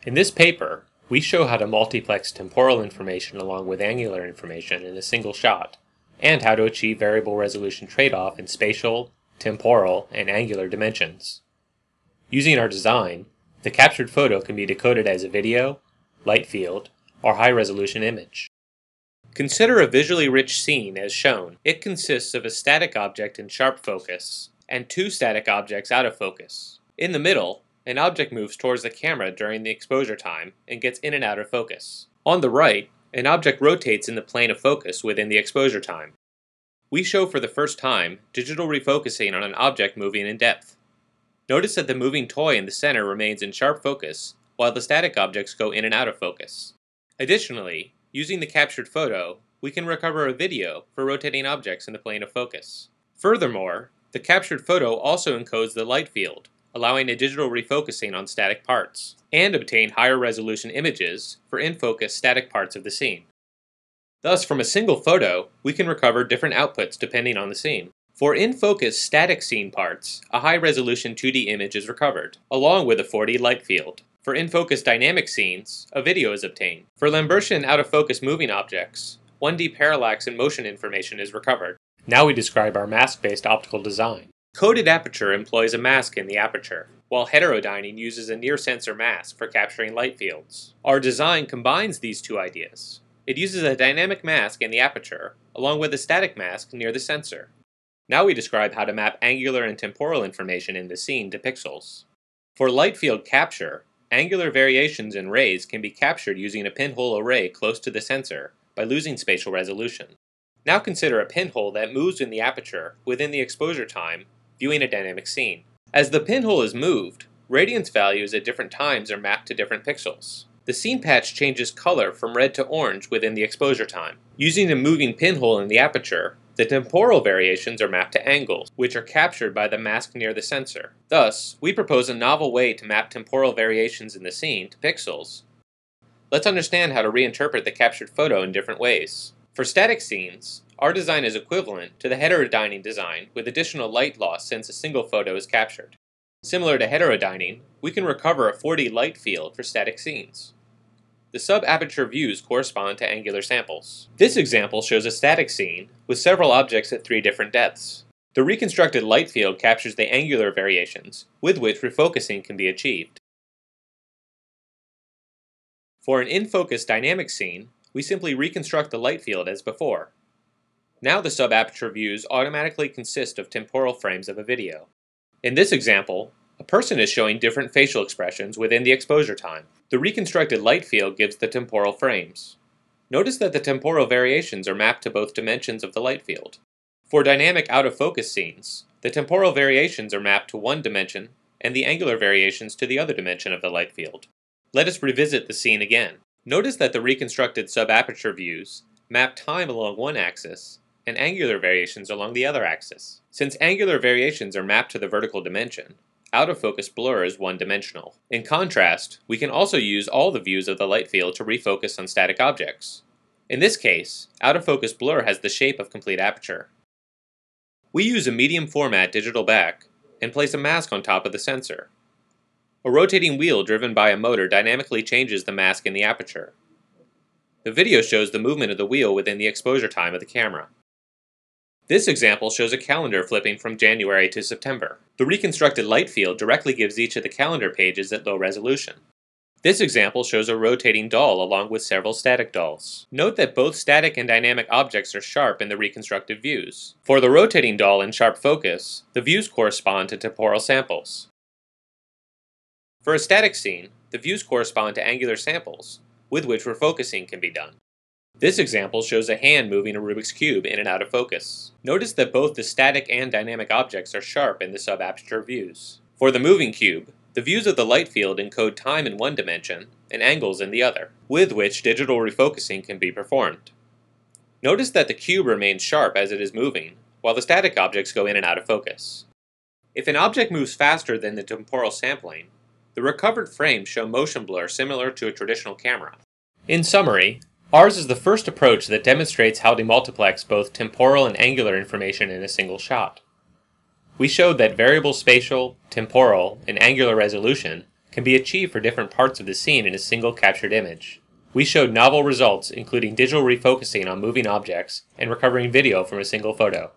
In this paper, we show how to multiplex temporal information along with angular information in a single shot, and how to achieve variable resolution trade-off in spatial, temporal, and angular dimensions. Using our design, the captured photo can be decoded as a video, light field, or high-resolution image. Consider a visually rich scene as shown. It consists of a static object in sharp focus and two static objects out of focus. In the middle, an object moves towards the camera during the exposure time and gets in and out of focus. On the right, an object rotates in the plane of focus within the exposure time. We show for the first time digital refocusing on an object moving in depth. Notice that the moving toy in the center remains in sharp focus, while the static objects go in and out of focus. Additionally, using the captured photo, we can recover a video for rotating objects in the plane of focus. Furthermore, the captured photo also encodes the light field, allowing a digital refocusing on static parts, and obtain higher resolution images for in-focus static parts of the scene. Thus, from a single photo, we can recover different outputs depending on the scene. For in-focus static scene parts, a high-resolution 2D image is recovered, along with a 4D light field. For in-focus dynamic scenes, a video is obtained. For Lambertian out-of-focus moving objects, 1D parallax and motion information is recovered. Now we describe our mask-based optical design. Coded aperture employs a mask in the aperture, while heterodyning uses a near-sensor mask for capturing light fields. Our design combines these two ideas. It uses a dynamic mask in the aperture, along with a static mask near the sensor. Now we describe how to map angular and temporal information in the scene to pixels. For light field capture, angular variations in rays can be captured using a pinhole array close to the sensor by losing spatial resolution. Now consider a pinhole that moves in the aperture within the exposure time, viewing a dynamic scene. As the pinhole is moved, radiance values at different times are mapped to different pixels. The scene patch changes color from red to orange within the exposure time. Using a moving pinhole in the aperture, the temporal variations are mapped to angles, which are captured by the mask near the sensor. Thus, we propose a novel way to map temporal variations in the scene to pixels. Let's understand how to reinterpret the captured photo in different ways. For static scenes, our design is equivalent to the heterodyning design with additional light loss since a single photo is captured. Similar to heterodyning, we can recover a 4D light field for static scenes. The sub-aperture views correspond to angular samples. This example shows a static scene with several objects at 3 different depths. The reconstructed light field captures the angular variations with which refocusing can be achieved. For an in-focus dynamic scene, we simply reconstruct the light field as before. Now the sub-aperture views automatically consist of temporal frames of a video. In this example, a person is showing different facial expressions within the exposure time. The reconstructed light field gives the temporal frames. Notice that the temporal variations are mapped to both dimensions of the light field. For dynamic out-of-focus scenes, the temporal variations are mapped to one dimension and the angular variations to the other dimension of the light field. Let us revisit the scene again. Notice that the reconstructed sub-aperture views map time along one axis and angular variations along the other axis. Since angular variations are mapped to the vertical dimension, out-of-focus blur is one-dimensional. In contrast, we can also use all the views of the light field to refocus on static objects. In this case, out-of-focus blur has the shape of complete aperture. We use a medium format digital back and place a mask on top of the sensor. A rotating wheel driven by a motor dynamically changes the mask in the aperture. The video shows the movement of the wheel within the exposure time of the camera. This example shows a calendar flipping from January to September. The reconstructed light field directly gives each of the calendar pages at low resolution. This example shows a rotating doll along with several static dolls. Note that both static and dynamic objects are sharp in the reconstructed views. For the rotating doll in sharp focus, the views correspond to temporal samples. For a static scene, the views correspond to angular samples, with which refocusing can be done. This example shows a hand moving a Rubik's Cube in and out of focus. Notice that both the static and dynamic objects are sharp in the sub-aperture views. For the moving cube, the views of the light field encode time in one dimension and angles in the other, with which digital refocusing can be performed. Notice that the cube remains sharp as it is moving, while the static objects go in and out of focus. If an object moves faster than the temporal sampling, the recovered frames show motion blur similar to a traditional camera. In summary, ours is the first approach that demonstrates how to multiplex both temporal and angular information in a single shot. We showed that variable spatial, temporal, and angular resolution can be achieved for different parts of the scene in a single captured image. We showed novel results, including digital refocusing on moving objects and recovering video from a single photo.